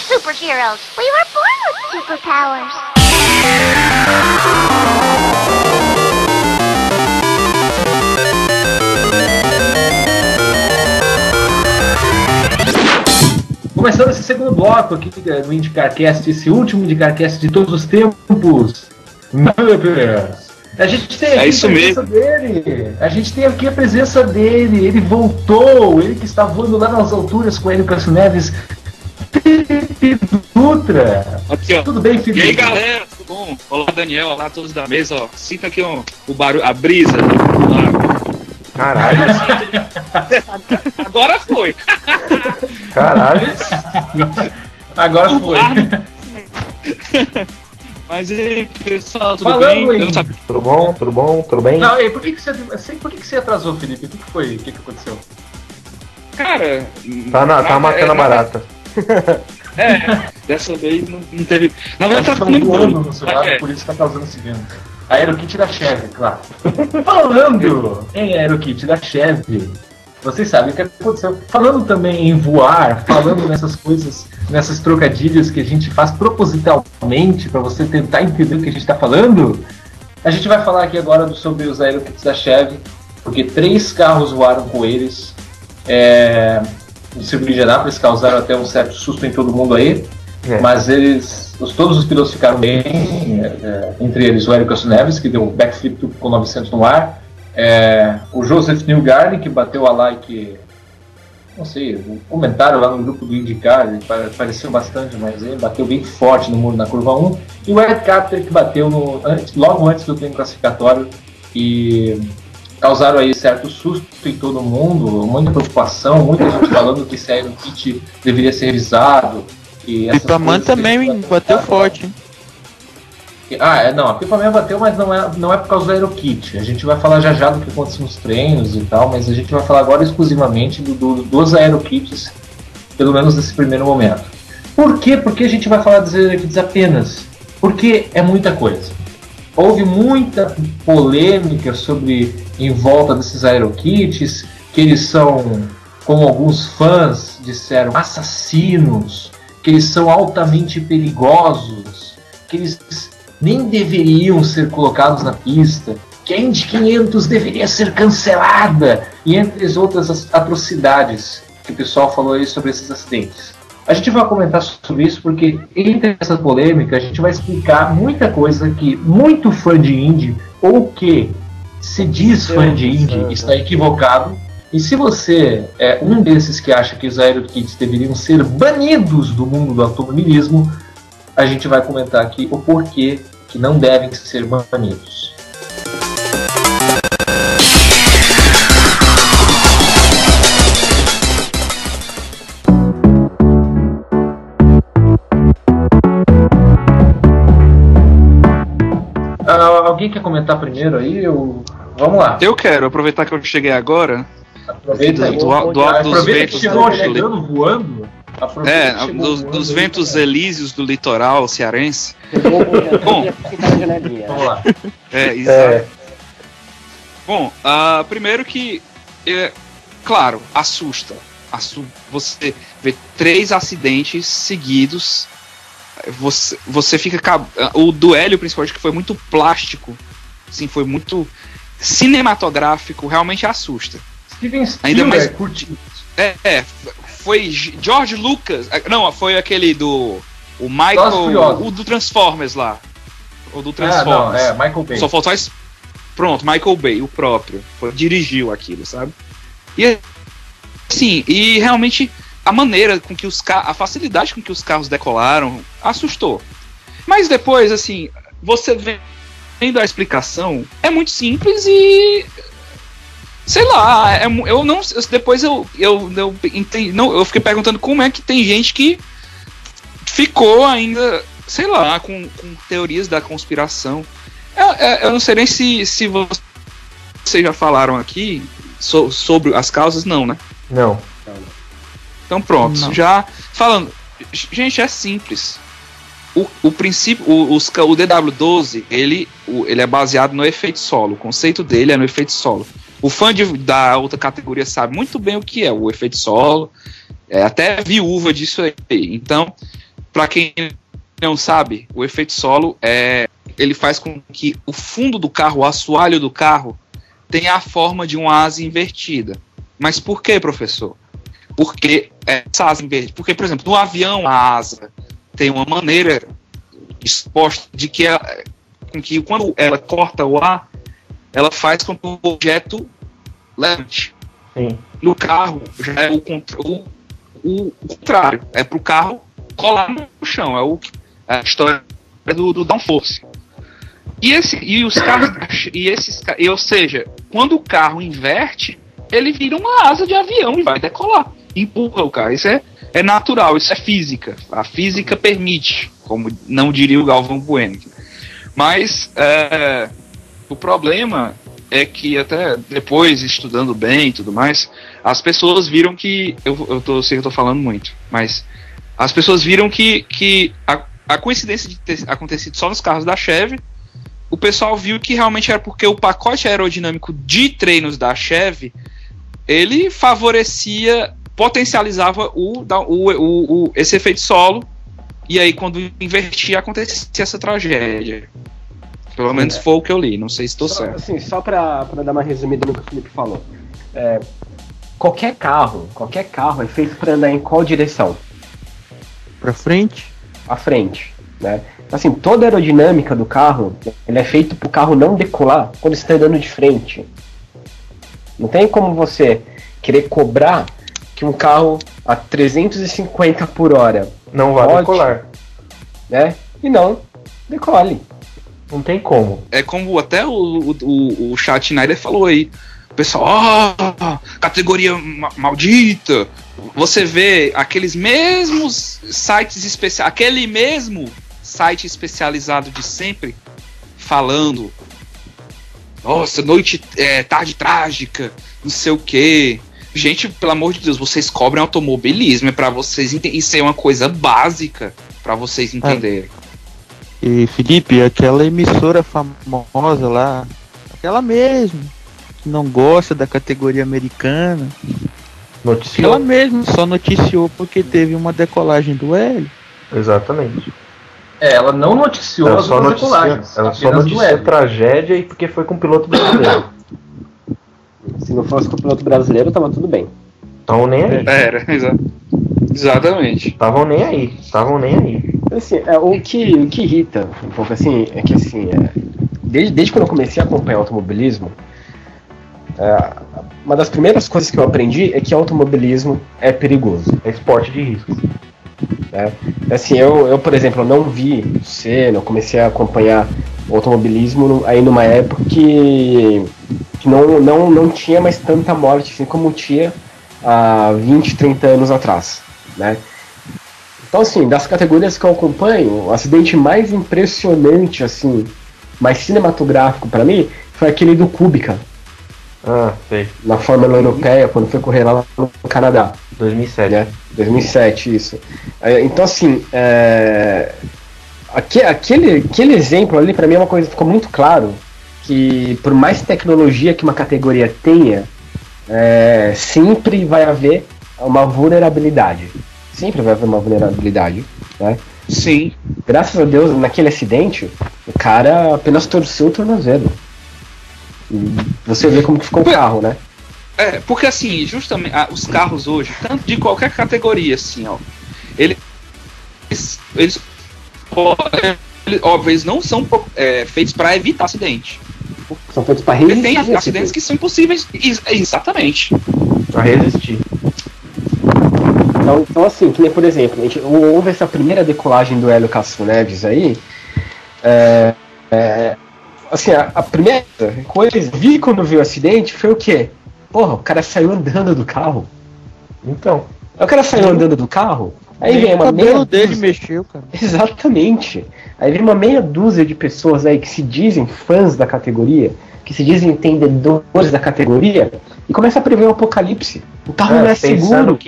superheroes. We were born with superpowers. Começando esse segundo bloco aqui no IndyCarCast, esse último IndyCarCast de todos os tempos. A gente tem aqui a presença dele. A gente tem aqui a presença dele. Ele voltou. Ele que está voando lá nas alturas com ele, Cássio Neves. Felipe Dutra. Aqui, ó. Tudo bem, Felipe? E aí, galera, tudo bom? Olá, Daniel. Olá, todos da mesa. Ó. Sinta aqui o barulho, a brisa do lago. Caralho. Agora foi. Caralho. Agora foi. Mas e aí, pessoal, tudo Falando bem? Em... Tudo bom? Tudo bom? Tudo bem? Não, e por que você atrasou, Felipe? O que foi? O que aconteceu? Cara... Tá matando a barata. Dessa vez não teve... Na verdade, tá muito voando no celular, por isso que tá causando acidente. A Aerokit da Chevy, claro. Falando em Aerokit da Chevy, vocês sabem o que aconteceu. Falando também em voar, falando nessas coisas, nessas trocadilhos que a gente faz propositalmente para você tentar entender o que a gente está falando, a gente vai falar aqui agora sobre os Aerokits da Chevy, porque 3 carros voaram com eles. No circuito de Anápolis causaram até um certo susto em todo mundo aí, mas todos os pilotos ficaram bem, entre eles o Hélio Cássio Neves, que deu um backflip com 900 no ar, o Joseph Newgarden, que bateu a like, não sei, um comentário lá no grupo do IndyCar, ele pareceu bastante, mas ele bateu bem forte no muro na curva 1, e o Ed Carter, que bateu logo antes do treino classificatório, e causaram aí certo susto em todo mundo, muita preocupação, muita gente falando que esse Aerokit deveria ser revisado. E a Pipaman também bateu forte. Não, a Pipaman bateu, mas não é por causa do Aerokit. A gente vai falar já do que aconteceu nos treinos e tal, mas a gente vai falar agora exclusivamente dos Aerokits, pelo menos nesse primeiro momento. Por quê? Porque a gente vai falar dos Aerokits apenas? Porque é muita coisa. Houve muita polêmica em volta desses Aerokits, que eles são, como alguns fãs disseram, assassinos, que eles são altamente perigosos, que eles nem deveriam ser colocados na pista, que a Indy 500 deveria ser cancelada, e entre as outras atrocidades que o pessoal falou aí sobre esses acidentes. A gente vai comentar sobre isso porque, entre essa polêmica, a gente vai explicar muita coisa que muito fã de Indy, ou que se diz fã de Indy, está equivocado. E se você é um desses que acha que os Aerokits deveriam ser banidos do mundo do automobilismo, a gente vai comentar aqui o porquê que não devem ser banidos. Alguém quer comentar primeiro aí? Vamos lá. Eu quero aproveitar que eu cheguei agora. Aproveita aí. Do alto dos ventos. Chegou chegando, voando. Dos ventos elíseos do litoral cearense. Bom, vamos lá. Exato. Bom, primeiro que, claro, assusta. Você vê 3 acidentes seguidos. Você fica... O do Hélio, principalmente, que foi muito plástico, assim, foi muito cinematográfico, realmente assusta. Steven ainda mais curtido. Foi George Lucas. Não, foi aquele do... O Michael... O do Transformers lá. O do Transformers. Michael Bay. Só faltou... Pronto, Michael Bay, o próprio. Dirigiu aquilo, sabe? E assim, e realmente a maneira com que a facilidade com que os carros decolaram assustou. Mas depois, assim, você vendo a explicação, é muito simples e... Sei lá, eu não... Depois eu fiquei perguntando como é que tem gente que ficou ainda, sei lá, com teorias da conspiração. Eu não sei nem se vocês já falaram aqui sobre as causas, não, né? Não. Então pronto, não. Já falando... Gente, é simples. O princípio, o DW12, ele é baseado no efeito solo. O conceito dele é no efeito solo. O fã da outra categoria sabe muito bem o que é o efeito solo. É até viúva disso aí. Então, Para quem não sabe, o efeito solo ele faz com que o fundo do carro, o assoalho do carro, tenha a forma de uma asa invertida. Mas por que, professor? Porque essa asa invertida, porque, por exemplo, no avião a asa tem uma maneira exposta de que com que quando ela corta o ar, ela faz com que o objeto levante. Sim. No carro já é o contrário, é para o carro colar no chão, a história do downforce. Ou seja, quando o carro inverte, ele vira uma asa de avião e vai decolar, empurra o carro. Isso é natural, isso é física. A física permite, como não diria o Galvão Bueno. Mas o problema é que até depois, estudando bem e tudo mais, as pessoas viram que... sei que eu tô falando muito, mas as pessoas viram que a coincidência de ter acontecido só nos carros da Chevy, o pessoal viu que realmente era porque o pacote aerodinâmico de treinos da Chevy, ele favorecia, potencializava esse efeito solo, e aí quando invertia acontecia essa tragédia. Pelo menos foi o que eu li, não sei se estou certo. Assim, só para dar uma resumida no que o Felipe falou. Qualquer carro é feito para andar em qual direção? Pra frente? À frente, né? Assim, toda a aerodinâmica do carro, ele é feito para o carro não decolar quando você está andando de frente. Não tem como você querer cobrar que um carro a 350 por hora não vai decolar, né? E não decole. Não tem como. É como até o Chat Schneider falou aí. O pessoal, categoria maldita. Você vê aqueles mesmos sites especiais, aquele mesmo site especializado de sempre falando: nossa, tarde trágica, não sei o que. Gente, pelo amor de Deus, vocês cobrem automobilismo, é pra vocês entenderem. Isso é uma coisa básica pra vocês entenderem. E Felipe, aquela emissora famosa lá, aquela mesmo, que não gosta da categoria americana, noticiou. Ela mesmo só noticiou porque teve uma decolagem do Hélio. Exatamente. Ela não noticiou as duas decolagens. Ela só noticiou tragédia e porque foi com o piloto brasileiro. Se não fosse com o piloto brasileiro, tava tudo bem. Estavam nem aí. Exatamente. Estavam nem aí. Assim, o que irrita um pouco assim é que assim, desde quando eu comecei a acompanhar automobilismo, uma das primeiras coisas que eu aprendi é que automobilismo é perigoso. É esporte de risco. Assim, eu, por exemplo, não vi cedo, eu comecei a acompanhar o automobilismo aí numa época que não tinha mais tanta morte assim como tinha há 20, 30 anos atrás, né? Então, assim, das categorias que eu acompanho, o acidente mais impressionante, assim, mais cinematográfico pra mim, foi aquele do Kubica. Sei. Na Fórmula Europeia, quando foi correr lá no Canadá. 2007. Né? 2007, isso. Então, assim, aquele exemplo ali, pra mim, é uma coisa que ficou muito claro, que por mais tecnologia que uma categoria tenha, sempre vai haver uma vulnerabilidade. Sempre vai haver uma vulnerabilidade, né? Sim. Graças a Deus, naquele acidente, o cara apenas torceu o tornozelo. E você vê como que ficou o carro, né? Porque assim, justamente, os carros hoje, tanto de qualquer categoria, assim, ó, eles óbvio, eles não são feitos para evitar acidente. São feitos para resistir. Tem acidentes que são impossíveis, exatamente. Para resistir. Então, assim, que nem, por exemplo, houve essa primeira decolagem do Hélio Castro Neves aí. Assim, a primeira coisa que eu vi quando vi o acidente foi o quê? Porra, o cara saiu andando do carro. Então. O cara saiu andando do carro, aí vem uma meia dúzia... O cabelo dele mexeu, cara. Exatamente. Aí vem uma meia dúzia de pessoas aí que se dizem fãs da categoria, que se dizem entendedores da categoria, e começa a prever um apocalipse. O carro não é seguro.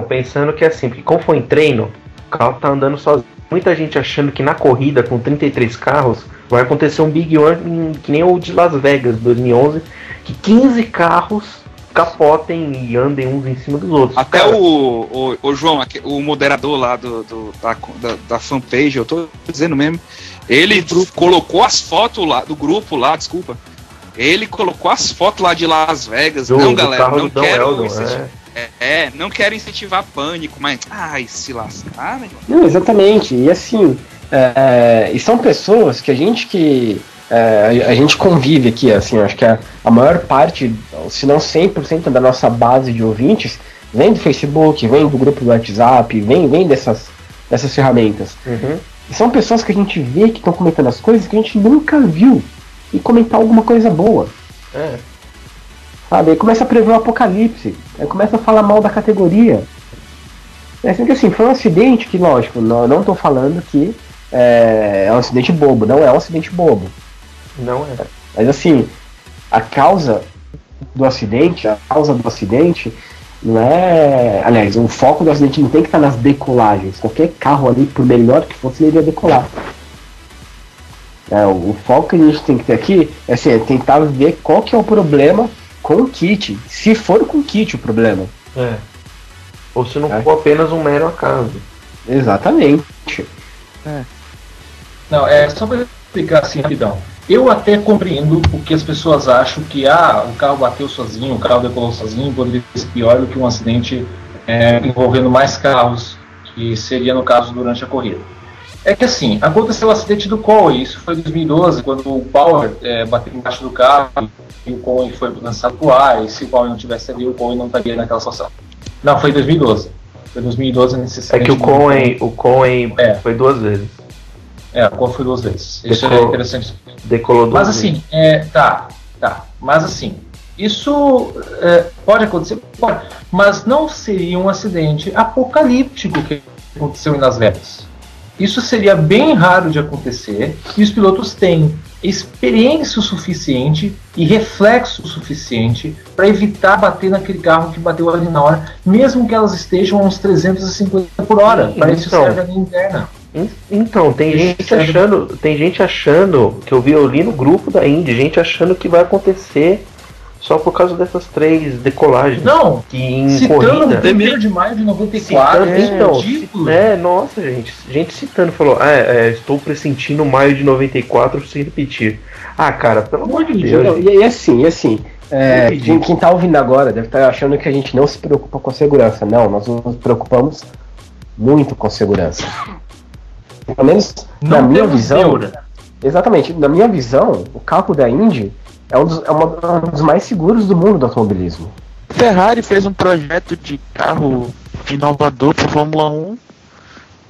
Pensando que assim, porque como foi em treino, o carro tá andando sozinho. Muita gente achando que na corrida com 33 carros vai acontecer um Big One que nem o de Las Vegas 2011, que 15 carros capotem e andem uns em cima dos outros. Até Cara, o João, o moderador lá da fanpage, eu tô dizendo mesmo, ele colocou as fotos lá do grupo lá, desculpa. Ele colocou as fotos lá de Las Vegas. Não, galera, não quero não quero incentivar pânico, mas se lascar, né? Não, exatamente. E assim, e são pessoas que a gente convive aqui, assim, acho que a maior parte, se não 100% da nossa base de ouvintes, vem do Facebook, vem do grupo do WhatsApp, vem dessas ferramentas. Uhum. E são pessoas que a gente vê que estão comentando as coisas que a gente nunca viu e comentar alguma coisa boa. Sabe? Aí começa a prever o apocalipse, aí começa a falar mal da categoria. Assim, foi um acidente que, lógico, não estou falando que é um acidente bobo, não é um acidente bobo. Não é. Mas assim, a causa do acidente não é... Aliás, o foco do acidente não tem que estar nas decolagens. Qualquer carro ali, por melhor que fosse, ele iria decolar. O foco que a gente tem que ter aqui é tentar ver qual que é o problema com o kit. Se for com o kit o problema. Ou se não for apenas um mero acaso. Exatamente. Não, só para explicar assim rapidão. Eu até compreendo o que as pessoas acham que o carro bateu sozinho, o carro decolou sozinho, poderia ser pior do que um acidente envolvendo mais carros, que seria no caso durante a corrida. É que assim, aconteceu o acidente do Cohen, isso foi em 2012, quando o Power bateu embaixo do carro e o Cohen foi lançado pro ar, e se o Cohen não tivesse ali, o Cohen não estaria naquela situação. Não, foi em 2012. Foi em 2012 nesse acidente. É que o Cohen foi 2 vezes. O Cohen foi 2 vezes. Isso é interessante. Decolou 2 vezes. Mas assim, tá. Mas assim, isso pode acontecer? Pode. Mas não seria um acidente apocalíptico que aconteceu em Las Vegas. Isso seria bem raro de acontecer e os pilotos têm experiência o suficiente e reflexo o suficiente para evitar bater naquele carro que bateu ali na hora, mesmo que elas estejam a uns 350 por hora. Para isso serve a linha interna. Então, tem gente achando, que eu li no grupo da Indy, gente achando que vai acontecer só por causa dessas 3 decolagens. Não, que em citando corrida... 1º de maio de 94, ridículo. Nossa, gente citando, falou, estou pressentindo maio de 94 se repetir. Cara, pelo amor de Deus. E assim, quem tá ouvindo agora deve estar achando que a gente não se preocupa com a segurança. Não, nós nos preocupamos muito com a segurança. Pelo menos na minha visão. Exatamente, na minha visão, o carro da Indy é um dos mais seguros do mundo do automobilismo. Ferrari fez um projeto de carro inovador para Fórmula 1,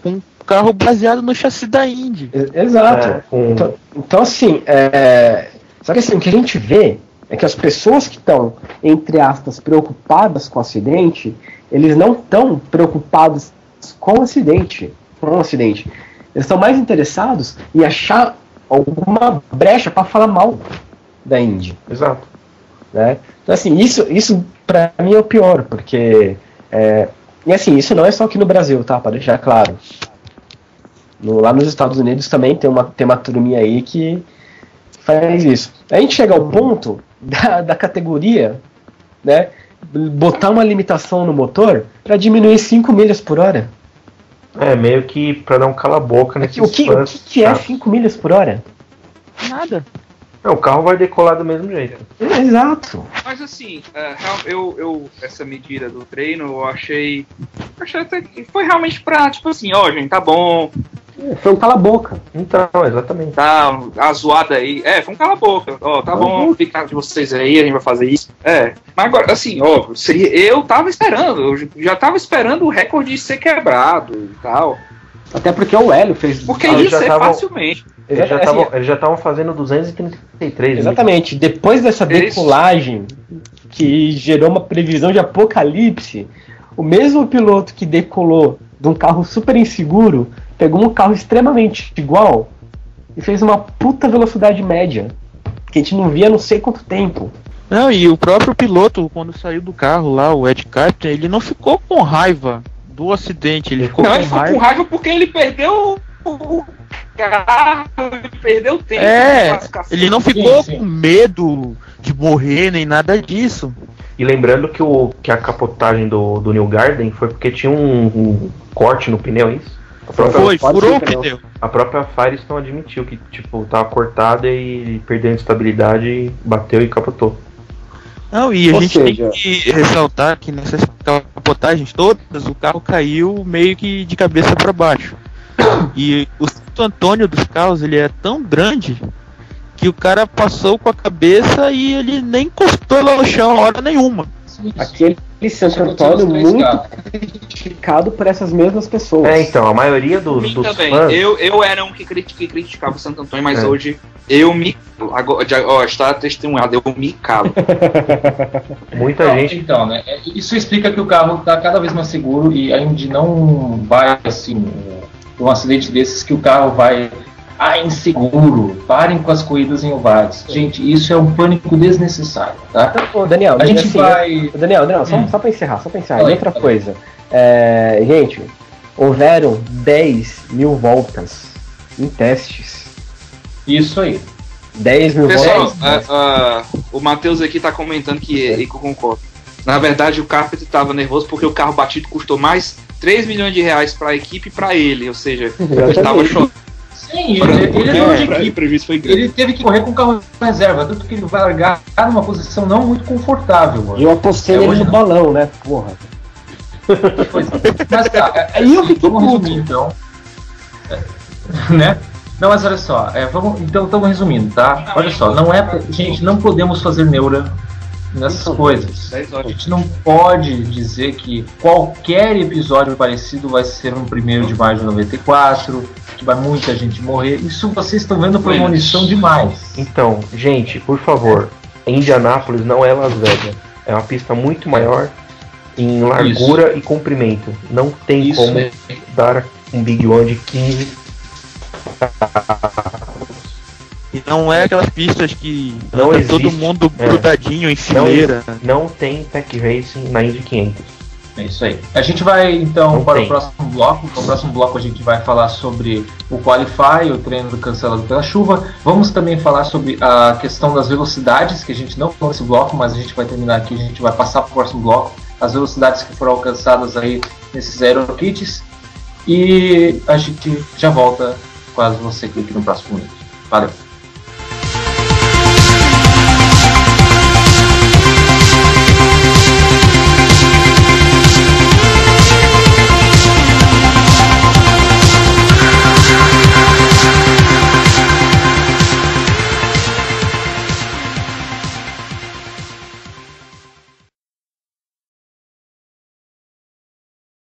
um carro baseado no chassi da Indy. Exato. Então assim, só que assim, o que a gente vê é que as pessoas que estão, entre aspas, preocupadas com o acidente, eles não estão preocupados com o acidente. Eles estão mais interessados em achar alguma brecha para falar mal da Indy. Exato. Né? Então assim, isso pra mim é o pior, porque e assim, isso não é só aqui no Brasil, tá? Para deixar claro. Lá nos Estados Unidos também tem uma turminha aí que faz isso. A gente chega ao ponto da categoria, né, botar uma limitação no motor para diminuir 5 milhas por hora. Meio que para dar um cala-boca nesse O que é 5 milhas por hora? Nada. O carro vai decolar do mesmo jeito. Exato. Mas assim, eu essa medida do treino, eu achei até que foi realmente pra, tipo assim, gente, tá bom. Foi um cala-boca. Então, exatamente. Tá, a zoada aí. Foi um cala-boca. Tá bom, fica de vocês aí, a gente vai fazer isso. Mas agora, assim, eu tava esperando, eu já tava esperando o recorde ser quebrado e tal. Até porque o Hélio fez... Porque ia ser facilmente. Eles já estavam fazendo 233. Exatamente. Depois dessa decolagem que gerou uma previsão de apocalipse, o mesmo piloto que decolou de um carro super inseguro pegou um carro extremamente igual e fez uma puta velocidade média que a gente não via há não sei quanto tempo. Não, e o próprio piloto, quando saiu do carro lá, o Ed Carpenter, ele não ficou com raiva do acidente, ele ficou com raiva porque ele perdeu o carro, ele perdeu tempo. Ele não ficou com medo de morrer nem nada disso. E lembrando que a capotagem do New Garden foi porque tinha um corte no pneu, é isso? Furou o pneu. A própria Firestone admitiu que, tipo, tava cortada e perdeu a estabilidade, bateu e capotou. Não, e a Ou gente seja- tem que ressaltar que nessas capotagens todas, o carro caiu meio que de cabeça para baixo. E o Santo Antônio dos carros, ele é tão grande que o cara passou com a cabeça e ele nem encostou lá no chão hora nenhuma. Aquele Santo Antônio muito criticado por essas mesmas pessoas. Então, a maioria dos Mim também. fãs... Eu era um que criticava o Santo Antônio, mas É. hoje eu me. Agora, está testemunhado, eu me calo. Muita Então, gente... então, né? Isso explica que o carro está cada vez mais seguro e a Indy não vai, assim, um acidente desses que o carro vai... inseguro, parem com as corridas em ovários. Gente, isso é um pânico desnecessário, tá? Ô, Daniel, A gente assim, vai... Daniel, só pra encerrar. Fala E aí, outra fala aí. coisa. Gente, houveram 10 mil voltas em testes. Isso aí. 10 mil Pessoal, voltas. o Matheus aqui tá comentando que eu concordo. Na verdade, o Carpenter estava nervoso porque o carro batido custou mais 3 milhões de reais para a equipe e para ele. Ou seja, ele estava chorando. Sim, ele é dono de equipe. O prejuízo foi grande. Ele teve que correr com o carro reserva, tanto que ele vai largar numa posição não muito confortável, mano. E eu apostei nele hoje no não. balão, né? Porra. Pois é. Mas tá, Aí eu fiquei vamos puto. resumir então. Né? Não, mas olha só, então estamos resumindo, tá? Olha só, gente, não podemos fazer neura nessas coisas. 10 A horas. gente não pode dizer que qualquer episódio parecido vai ser no 1º de maio de 94, que vai muita gente morrer. Isso vocês estão vendo premonição demais. Então, gente, por favor, Indianápolis não é Las Vegas. É uma pista muito maior em largura e comprimento. Não tem Isso como é. dar um Big One de 15. E não é aquelas pistas que Não anda existe. todo mundo É. grudadinho em fileira. Não tem Pack Racing na Indy 500. É isso aí. A gente vai então Não para tem. o próximo bloco. No próximo bloco a gente vai falar sobre o Qualify, o treino cancelado pela chuva. Vamos também falar sobre a questão das velocidades, que a gente não falou nesse bloco, mas a gente vai terminar aqui, a gente vai passar para o próximo bloco. As velocidades que foram alcançadas aí nesses aerokits. E a gente já volta, caso você clique no próximo link. Valeu!